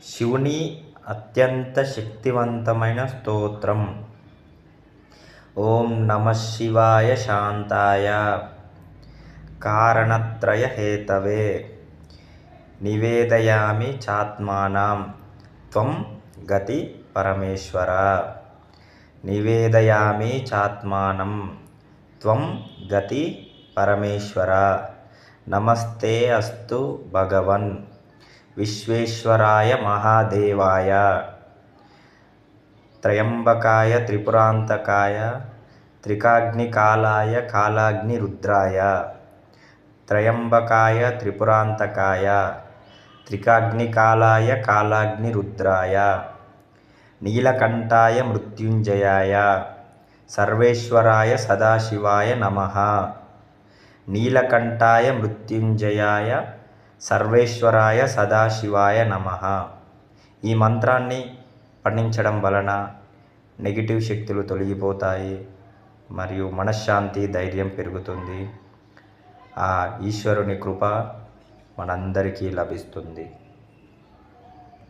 శివుని అత్యంత శక్తివంతమైన స్తోత్రం. ఓం నమః శివాయ శాంతాయ కారణత్రయ హేతవే నివేదయామి చాత్మానం త్వం గతి పరమేశ్వర. నివేదయామి చాత్మానం త్వం గతి పరమేశ్వర. నమస్తే అస్తు భగవన్ విశ్వేశ్వరాయ మహాదేవాయ త్రయంబకాయ త్రిపురాంతకాయ త్రికాగ్నికాలాయ కాలాగ్నిరుద్రాయ. త్రయంబకాయ త్రిపురాంతకాయ త్రికాగ్నికాలాయ కాలాగ్నిరుద్రాయ నీలకంఠాయ మృత్యుంజయాయ సర్వేశ్వరాయ సదాశివాయ నమః. నీలకంఠాయ మృత్యుంజయాయ సర్వేశ్వరాయ సదాశివాయ నమః. ఈ మంత్రాన్ని పఠించడం వలన నెగిటివ్ శక్తులు తొలగిపోతాయి మరియు మనశ్శాంతి, ధైర్యం పెరుగుతుంది. ఆ ఈశ్వరుని కృప మనందరికీ లభిస్తుంది.